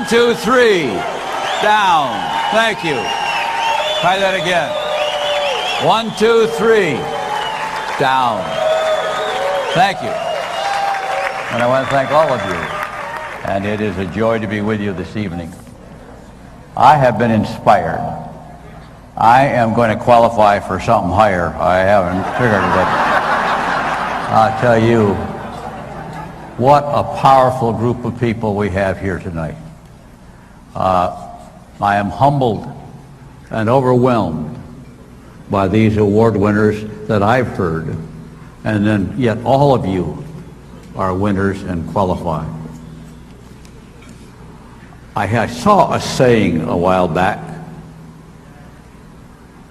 1, 2, 3. Down. Thank you. Try that again. 1, 2, 3. Down. Thank you. And I want to thank all of you. And it is a joy to be with you this evening. I have been inspired. I am going to qualify for something higher. I haven't figured it out. I'll tell you, what a powerful group of people we have here tonight. I am humbled and overwhelmed by these award winners that I've heard, and then yet all of you are winners and qualify. I saw a saying a while back,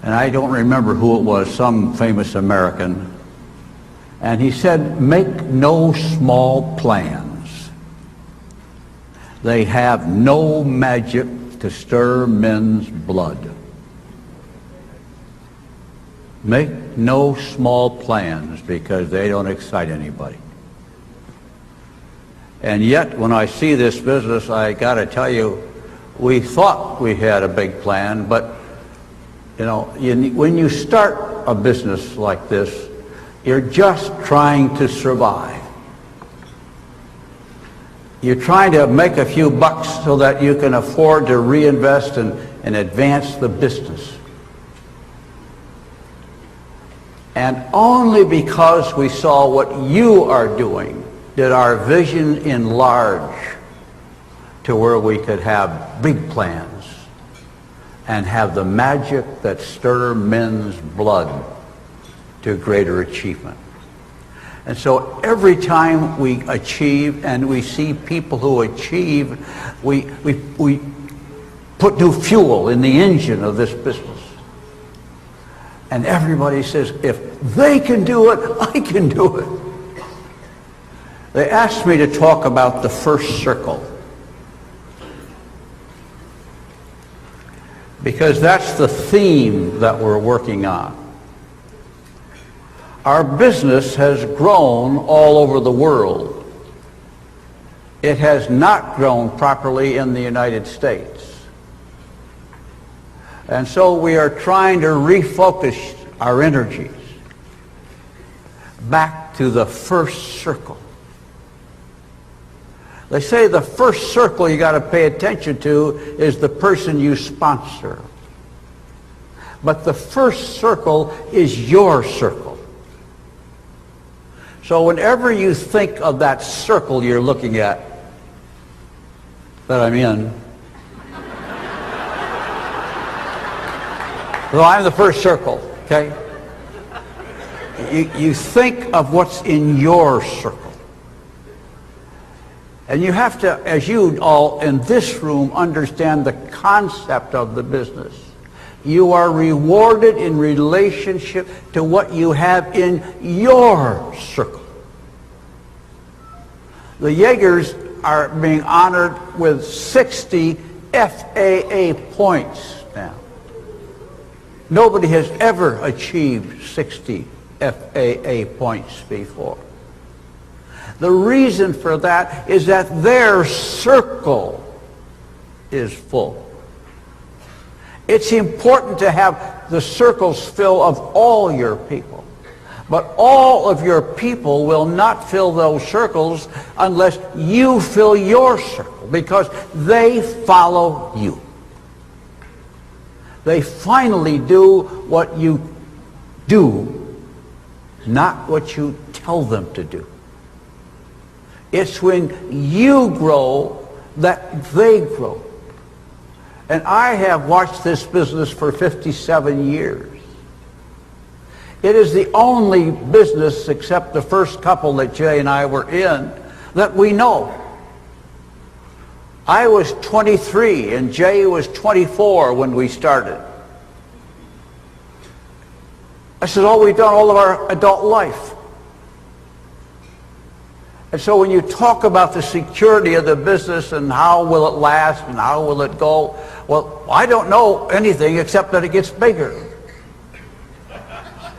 and I don't remember who it was, some famous American, and he said, make no small plans. They have no magic to stir men's blood. Make no small plans because they don't excite anybody. And yet, when I see this business, I got to tell you, we thought we had a big plan, but you know, when you start a business like this, you're just trying to survive. You're trying to make a few bucks so that you can afford to reinvest and advance the business. And only because we saw what you are doing did our vision enlarge to where we could have big plans and have the magic that stir men's blood to greater achievement. And so every time we achieve and we see people who achieve, we put new fuel in the engine of this business. And everybody says, if they can do it, I can do it. They asked me to talk about the first circle, because that's the theme that we're working on. Our business has grown all over the world. It has not grown properly in the United States. And so we are trying to refocus our energies back to the first circle. They say the first circle you got to pay attention to is the person you sponsor. But the first circle is your circle. So whenever you think of that circle you're looking at, that I'm in, so I'm the first circle, okay? You think of what's in your circle. And you have to, as you all in this room understand the concept of the business, you are rewarded in relationship to what you have in your circle. The Jaegers are being honored with 60 FAA points now. Nobody has ever achieved 60 FAA points before. The reason for that is that their circle is full. It's important to have the circles full of all your people. But all of your people will not fill those circles unless you fill your circle, because they follow you. They finally do what you do, not what you tell them to do. It's when you grow that they grow. And I have watched this business for 57 years. It is the only business, except the first couple that Jay and I were in, that we know. I was 23 and Jay was 24 when we started. I said, oh, we've done all of our adult life. And so when you talk about the security of the business and how will it last and how will it go, well, I don't know anything except that it gets bigger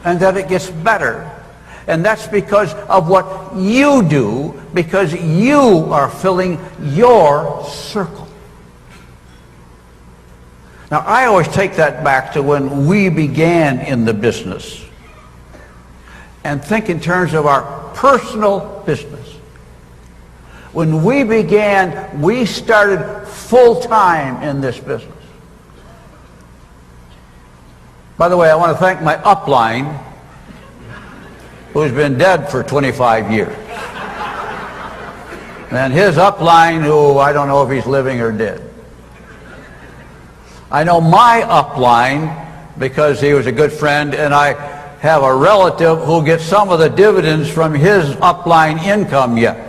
and that it gets better. And that's because of what you do, because you are filling your circle. Now, I always take that back to when we began in the business and think in terms of our personal business. When we began, we started full-time in this business. By the way, I want to thank my upline, who's been dead for 25 years. And his upline, who I don't know if he's living or dead. I know my upline because he was a good friend, and I have a relative who gets some of the dividends from his upline income yet.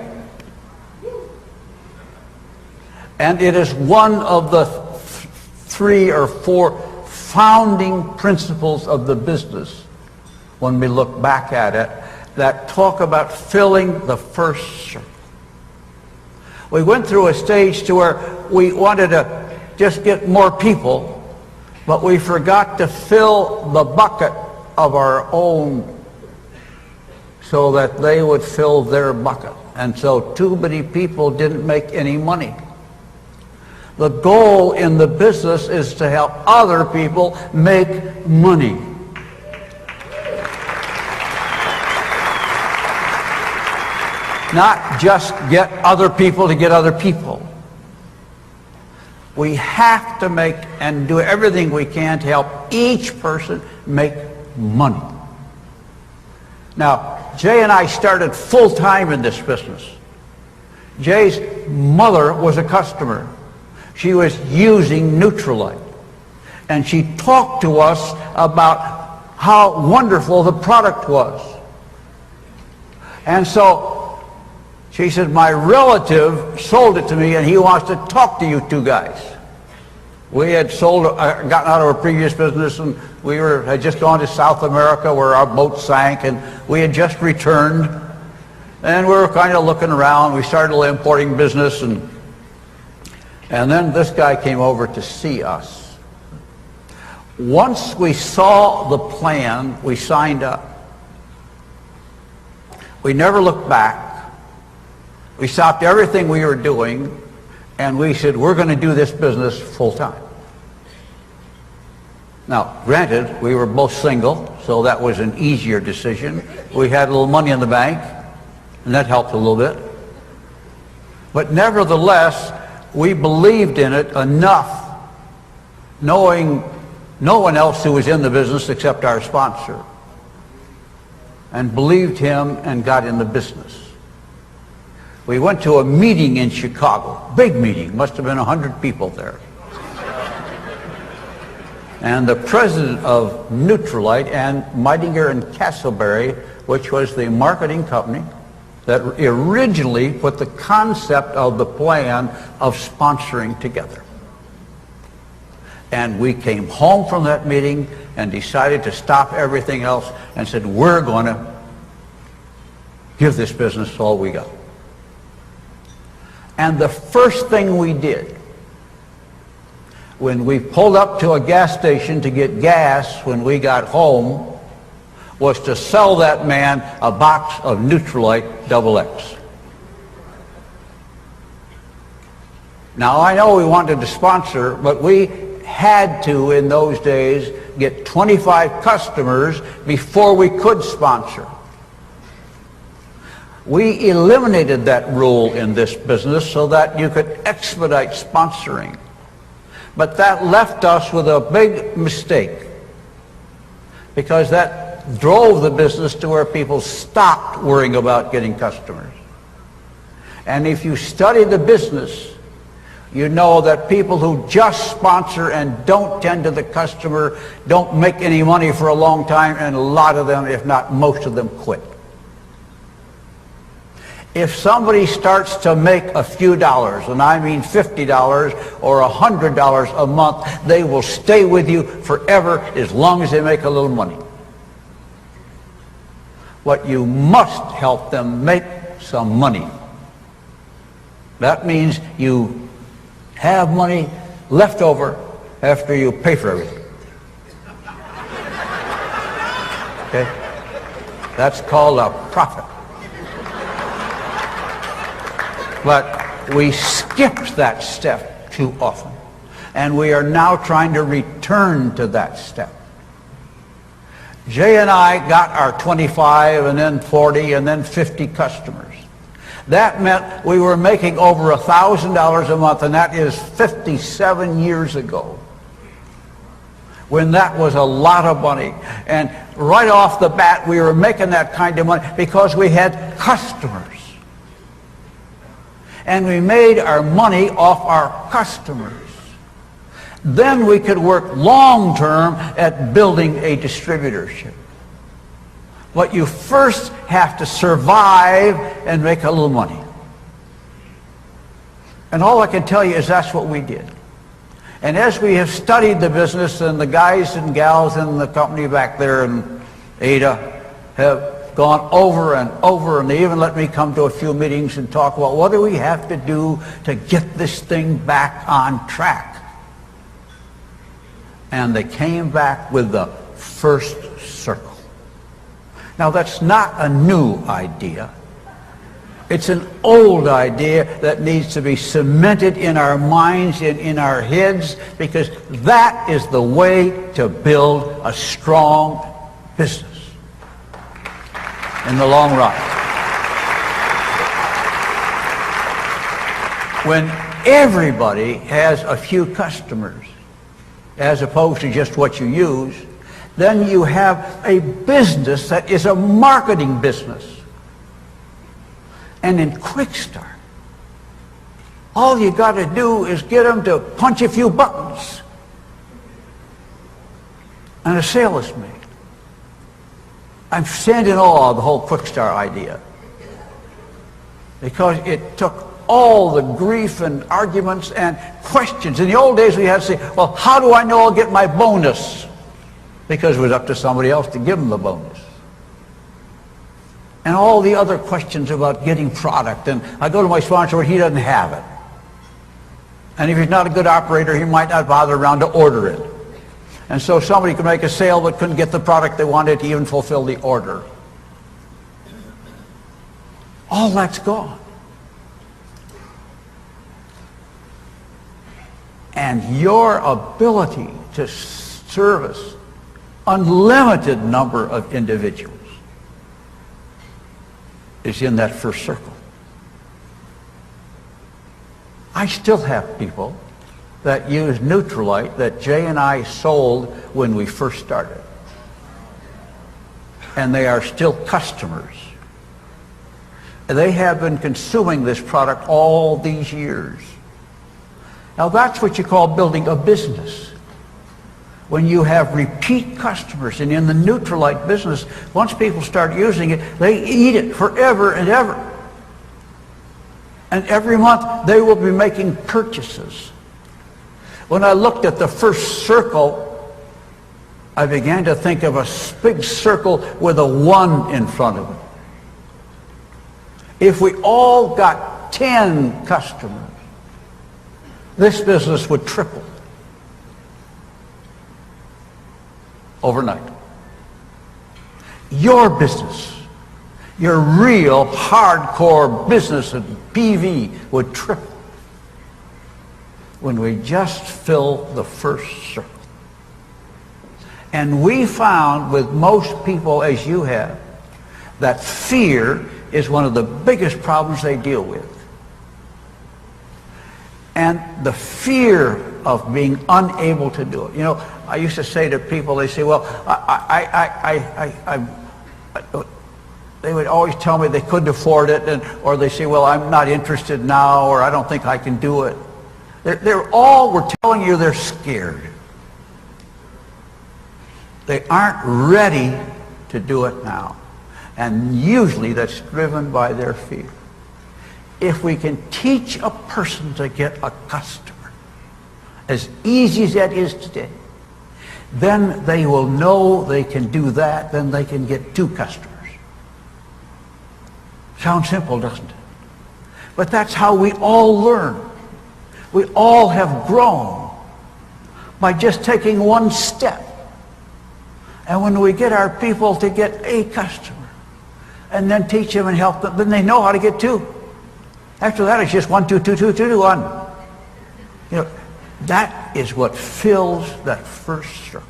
And it is one of the 3 or 4 founding principles of the business, when we look back at it, that talk about filling the first circle. We went through a stage to where we wanted to just get more people, but we forgot to fill the bucket of our own so that they would fill their bucket. And so too many people didn't make any money. The goal in the business is to help other people make money. Not just get other people to get other people. We have to make and do everything we can to help each person make money. Now, Jay and I started full-time in this business. Jay's mother was a customer. She was using Nutrilite. And she talked to us about how wonderful the product was. And so she said, my relative sold it to me and he wants to talk to you two guys. We had gotten out of our previous business, and we had just gone to South America where our boat sank, and we had just returned. And we were kind of looking around. We started importing business, and then this guy came over to see us. Once we saw the plan, we signed up. We never looked back. We stopped everything we were doing, and we said, we're going to do this business full time. Now, granted, we were both single, so that was an easier decision. We had a little money in the bank, and that helped a little bit. But nevertheless, we believed in it enough, knowing no one else who was in the business except our sponsor, and believed him and got in the business. We went to a meeting in Chicago, big meeting, must have been 100 people there. And the president of Nutrilite and Meitinger and Castleberry, which was the marketing company that originally put the concept of the plan of sponsoring together. And we came home from that meeting and decided to stop everything else and said, we're going to give this business all we got. And the first thing we did when we pulled up to a gas station to get gas when we got home was to sell that man a box of Nutrilite XX. Now, I know we wanted to sponsor, but we had to, in those days, get 25 customers before we could sponsor. We eliminated that rule in this business so that you could expedite sponsoring. But that left us with a big mistake, because that drove the business to where people stopped worrying about getting customers. And if you study the business, you know that people who just sponsor and don't tend to the customer don't make any money for a long time, and a lot of them, if not most of them, quit. If somebody starts to make a few dollars, and I mean $50 or $100 a month, they will stay with you forever as long as they make a little money. But you must help them make some money. That means you have money left over after you pay for everything. Okay? That's called a profit. But we skipped that step too often. and we are now trying to return to that step. Jay and I got our 25 and then 40 and then 50 customers. That meant we were making over $1,000 a month, and that is 57 years ago, when that was a lot of money. And right off the bat, we were making that kind of money because we had customers. And we made our money off our customers. Then we could work long-term at building a distributorship. But you first have to survive and make a little money. And all I can tell you is that's what we did. And as we have studied the business, and the guys and gals in the company back there in Ada have gone over and over, and they even let me come to a few meetings and talk about what do we have to do to get this thing back on track. And they came back with the first circle. Now that's not a new idea. It's an old idea that needs to be cemented in our minds and in our heads, because that is the way to build a strong business in the long run. When everybody has a few customers, as opposed to just what you use, then you have a business that is a marketing business. And in Quick Start, all you got to do is get them to punch a few buttons, and a sale is made. I'm standing in awe of the whole Quick Start idea, because it took all the grief and arguments and questions. In the old days, we had to say, well, how do I know I'll get my bonus? Because it was up to somebody else to give them the bonus. And all the other questions about getting product. And I go to my sponsor, he doesn't have it. And if he's not a good operator, he might not bother around to order it. And so somebody could make a sale but couldn't get the product they wanted to even fulfill the order. All that's gone. And your ability to service unlimited number of individuals is in that first circle. I still have people that use Neutralite that Jay and I sold when we first started. And they are still customers. They have been consuming this product all these years. Now that's what you call building a business. When you have repeat customers, and in the Neutralite business, once people start using it, they eat it forever and ever. And every month they will be making purchases. When I looked at the first circle, I began to think of a big circle with a 1 in front of it. If we all got 10 customers, this business would triple overnight. Your business, your real hardcore business at PV would triple when we just fill the first circle. And we found with most people, as you have, that fear is one of the biggest problems they deal with. And the fear of being unable to do it. You know, I used to say to people, they say, well, they would always tell me they couldn't afford it, or they say, well, I'm not interested now, or I don't think I can do it. They're all, we're telling you they're scared. They aren't ready to do it now. And usually that's driven by their fear. If we can teach a person to get a customer, as easy as that is today, then they will know they can do that, then they can get 2 customers. Sounds simple, doesn't it? But that's how we all learn. We all have grown by just taking one step. And when we get our people to get a customer, and then teach them and help them, then they know how to get 2. After that, it's just 1, 2, 2, 2, 2, 1. You know, That is what fills that first circle.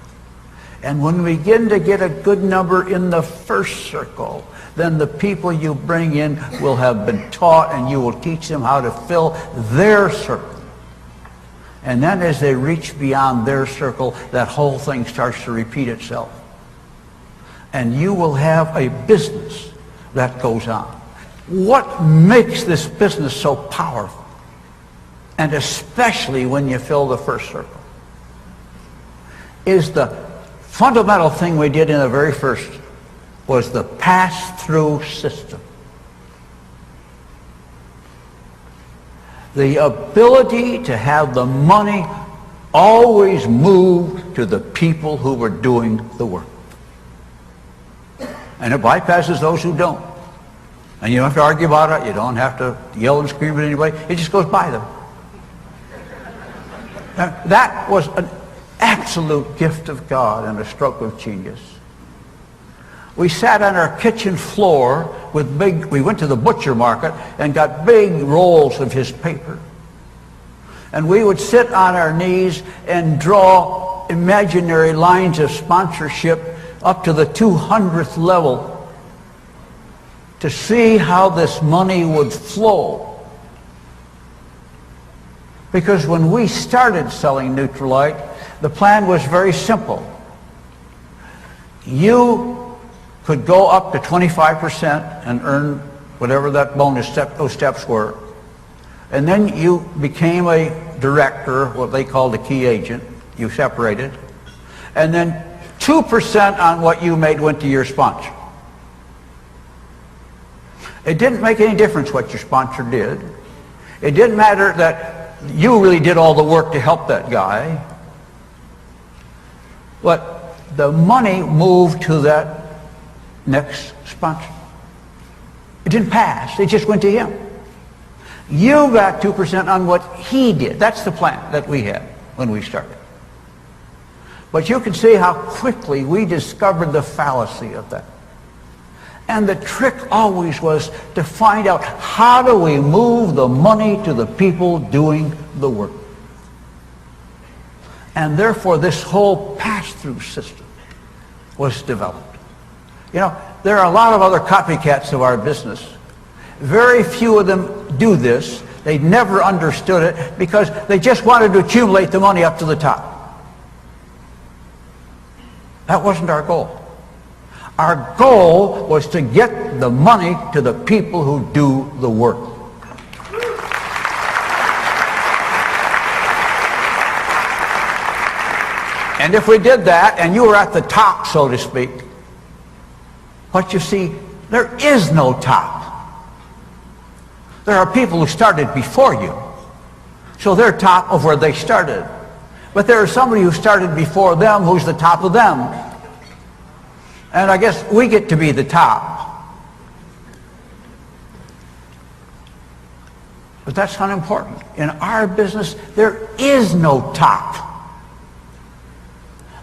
And when we begin to get a good number in the first circle, then the people you bring in will have been taught, and you will teach them how to fill their circle. And then as they reach beyond their circle, that whole thing starts to repeat itself. And you will have a business that goes on. What makes this business so powerful? And especially when you fill the first circle, is the fundamental thing we did in the very first was the pass-through system. The ability to have the money always move to the people who were doing the work. And it bypasses those who don't. And you don't have to argue about it. You don't have to yell and scream at anybody. It just goes by them. That was an absolute gift of God and a stroke of genius. We sat on our kitchen floor with we went to the butcher market and got big rolls of his paper. And we would sit on our knees and draw imaginary lines of sponsorship up to the 200th level to see how this money would flow. Because when we started selling Neutralite, the plan was very simple. You could go up to 25% and earn whatever that bonus those steps were. And then you became a director, what they called a key agent. You separated. And then 2% on what you made went to your sponsor. It didn't make any difference what your sponsor did. It didn't matter that you really did all the work to help that guy. But the money moved to that next sponsor. It didn't pass. It just went to him. You got 2% on what he did. That's the plan that we had when we started. But you can see how quickly we discovered the fallacy of that. And the trick always was to find out, how do we move the money to the people doing the work? And therefore this whole pass-through system was developed. You know, there are a lot of other copycats of our business. Very few of them do this. They never understood it because they just wanted to accumulate the money up to the top. That wasn't our goal. Our goal was to get the money to the people who do the work. And if we did that, and you were at the top, so to speak, what you see, there is no top. There are people who started before you, so they're top of where they started. But there is somebody who started before them who's the top of them. And I guess we get to be the top. But that's not important. In our business, there is no top.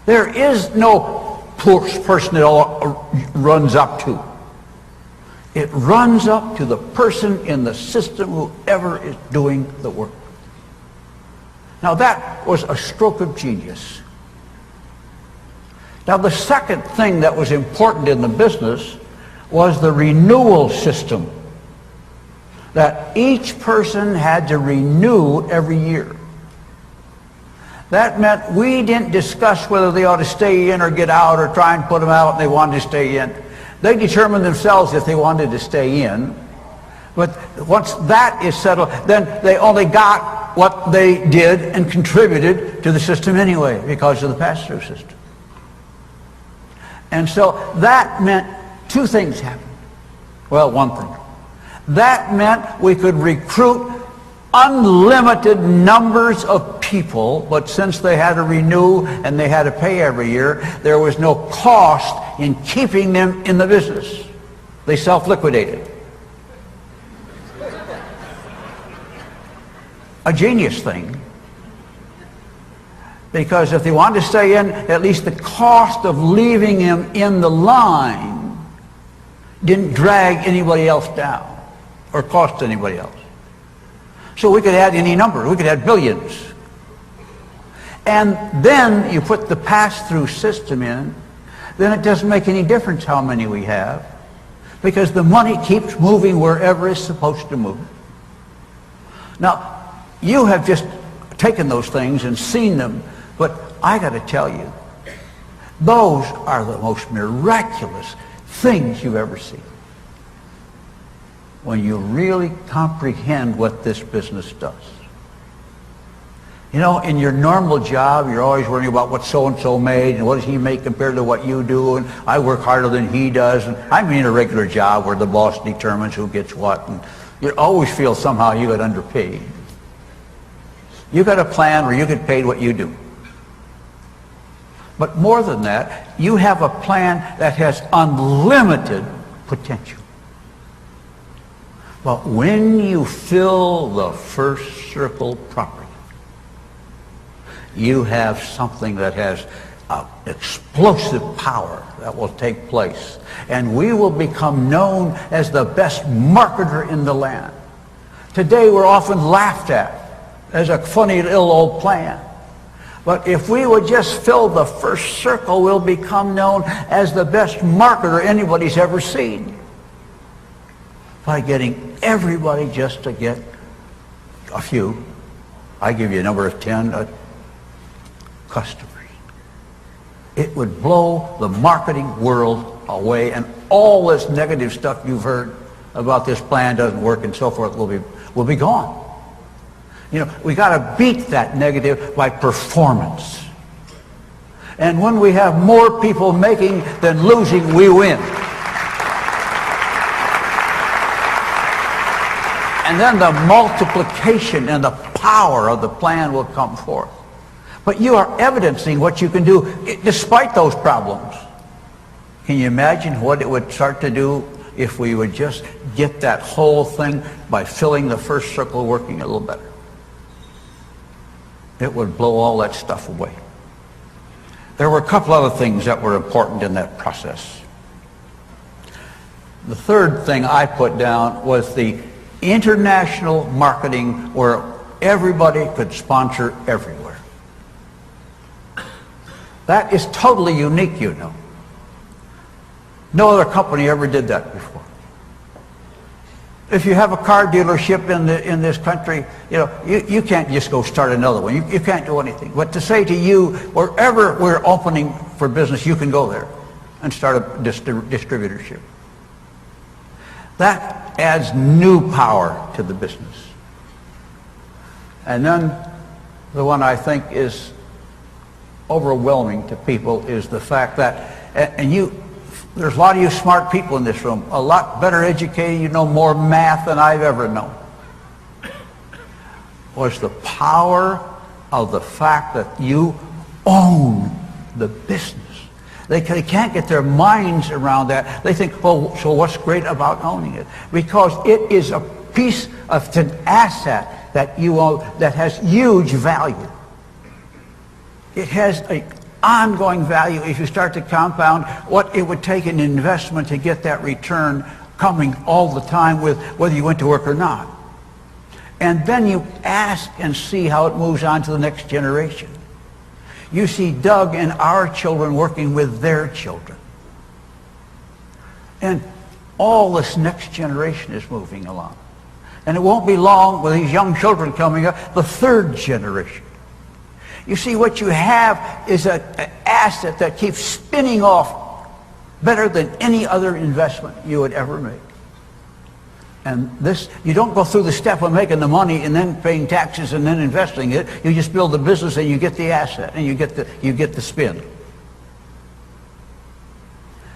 There is no person it all runs up to. It runs up to the person in the system, whoever is doing the work. Now that was a stroke of genius. Now the second thing that was important in the business was the renewal system. That each person had to renew every year. That meant we didn't discuss whether they ought to stay in or get out or try and put them out and they wanted to stay in. They determined themselves if they wanted to stay in. But once that is settled, then they only got what they did and contributed to the system anyway because of the pass-through system. And so that meant two things happened. Well, one thing. That meant we could recruit unlimited numbers of people, but since they had to renew and they had to pay every year, there was no cost in keeping them in the business. They self-liquidated. A genius thing. Because if they wanted to stay in, at least the cost of leaving him in the line didn't drag anybody else down or cost anybody else. So we could add any number. We could add billions. and then you put the pass-through system in, then it doesn't make any difference how many we have, because the money keeps moving wherever it's supposed to move. Now, you have just taken those things and seen them, but I got to tell you, those are the most miraculous things you've ever seen. When you really comprehend what this business does. You know, in your normal job, you're always worrying about what so-and-so made and what does he make compared to what you do, and I work harder than he does. And I mean a regular job where the boss determines who gets what, and you always feel somehow you get underpaid. You got a plan where you get paid what you do. But more than that, you have a plan that has unlimited potential. But when you fill the first circle properly, you have something that has explosive power that will take place. And we will become known as the best marketer in the land. Today we're often laughed at as a funny little old plan. But if we would just fill the first circle, we'll become known as the best marketer anybody's ever seen. By getting everybody just to get a few. I give you a number of 10 customers. It would blow the marketing world away, and all this negative stuff you've heard about this plan doesn't work and so forth will be gone. You know, we got to beat that negative by performance. And when we have more people making than losing, we win. And then the multiplication and the power of the plan will come forth. But you are evidencing what you can do despite those problems. Can you imagine what it would start to do if we would just get that whole thing by filling the first circle working a little better? It would blow all that stuff away. There were a couple other things that were important in that process. The third thing I put down was the international marketing where everybody could sponsor everywhere. That is totally unique, you know. No other company ever did that before. If you have a car dealership in this country, you know, you can't just go start another one. You can't do anything. But to say to you, wherever we're opening for business, you can go there and start a distributorship. That adds new power to the business. And then the one I think is overwhelming to people is the fact that, there's a lot of you smart people in this room, a lot better educated, you know more math than I've ever known, was the power of the fact that you own the business. They can't get their minds around that. They think, well, so what's great about owning it? Because it is a piece of an asset that you own that has huge value. It has an ongoing value if you start to compound what it would take an investment to get that return coming all the time with whether you went to work or not. And then you ask and see how it moves on to the next generation. You see Doug and our children working with their children. And all this next generation is moving along. And it won't be long with these young children coming up, the third generation. You see, what you have is an asset that keeps spinning off better than any other investment you would ever make. And this, you don't go through the step of making the money and then paying taxes and then investing it. You just build the business and you get the asset and you get the spin.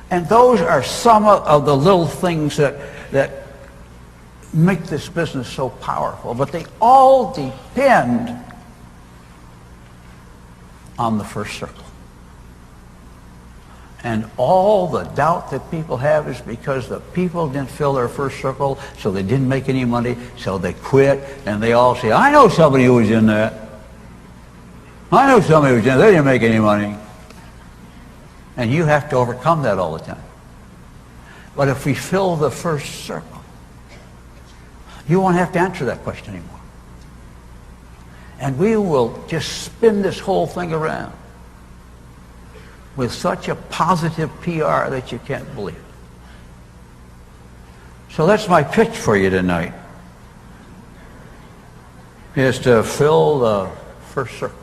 And those are some of the little things that make this business so powerful. But they all depend on the first circle. And all the doubt that people have is because the people didn't fill their first circle, so they didn't make any money, so they quit, and they all say, I know somebody who was in that. I know somebody who was in that. They didn't make any money. And you have to overcome that all the time. But if we fill the first circle, you won't have to answer that question anymore. And we will just spin this whole thing around with such a positive PR that you can't believe it. So that's my pitch for you tonight, is to fill the first circle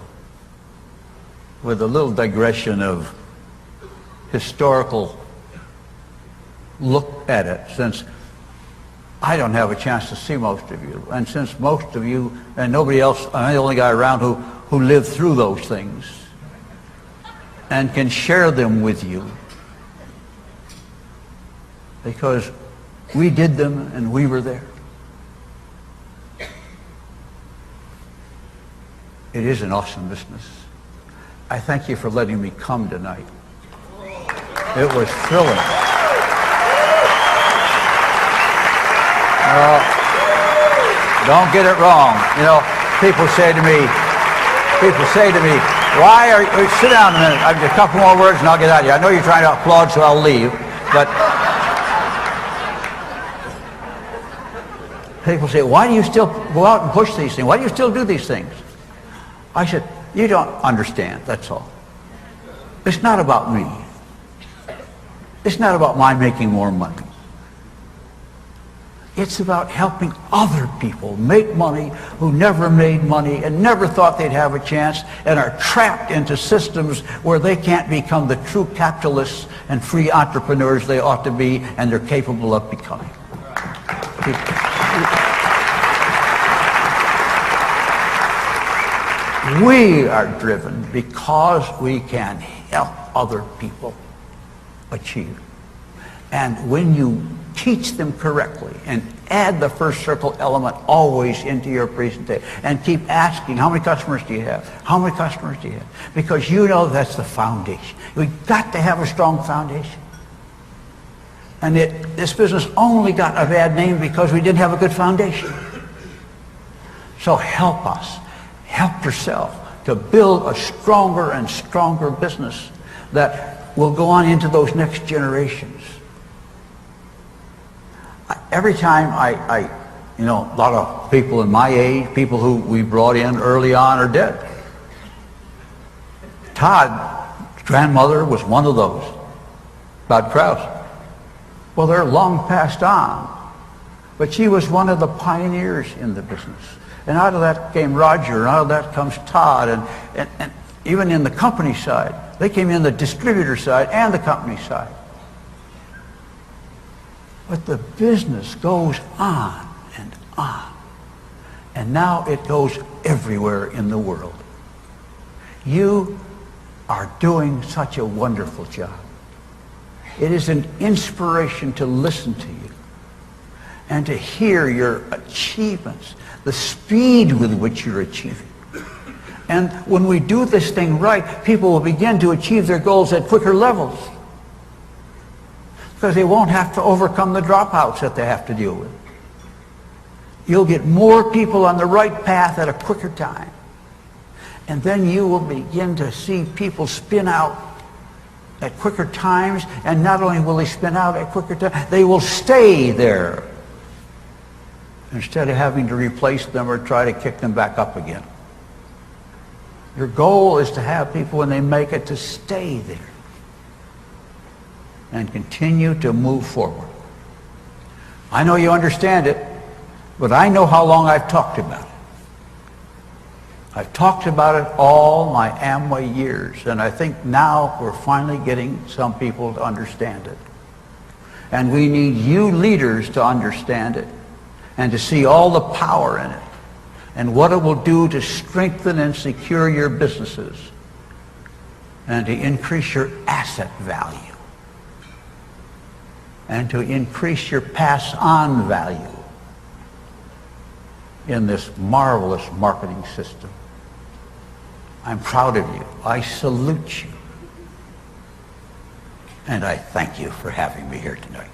with a little digression of historical look at it, since I don't have a chance to see most of you, and since most of you and nobody else, I'm the only guy around who lived through those things and can share them with you, because we did them and we were there. It is an awesome business. I thank you for letting me come tonight. It was thrilling. Don't get it wrong. You know, people say to me, why are you, sit down a minute, I've a couple more words and I'll get out of here. I know you're trying to applaud, so I'll leave, but people say, why do you still go out and push these things? Why do you still do these things? I said, you don't understand, that's all. It's not about me. It's not about my making more money. It's about helping other people make money who never made money and never thought they'd have a chance and are trapped into systems where they can't become the true capitalists and free entrepreneurs they ought to be and they're capable of becoming. We are driven because we can help other people achieve. And when you teach them correctly and add the first circle element always into your presentation and keep asking, how many customers do you have? How many customers do you have? Because you know that's the foundation. We've got to have a strong foundation. And this business only got a bad name because we didn't have a good foundation. So help us. Help yourself to build a stronger and stronger business that will go on into those next generations. Every time a lot of people in my age, people who we brought in early on are dead. Todd's grandmother was one of those, Todd Krause. Well, they're long passed on, but she was one of the pioneers in the business. And out of that came Roger, and out of that comes Todd, and even in the company side. They came in the distributor side and the company side. But the business goes on and on. And now it goes everywhere in the world. You are doing such a wonderful job. It is an inspiration to listen to you and to hear your achievements, the speed with which you're achieving. And when we do this thing right, people will begin to achieve their goals at quicker levels, because they won't have to overcome the dropouts that they have to deal with. You'll get more people on the right path at a quicker time. And then you will begin to see people spin out at quicker times, and not only will they spin out at quicker times, they will stay there instead of having to replace them or try to kick them back up again. Your goal is to have people, when they make it, to stay there and continue to move forward. I know you understand it, but I know how long I've talked about it. I've talked about it all my Amway years, and I think now we're finally getting some people to understand it. And we need you leaders to understand it and to see all the power in it and what it will do to strengthen and secure your businesses and to increase your asset value and to increase your pass-on value in this marvelous marketing system. I'm proud of you. I salute you. And I thank you for having me here tonight.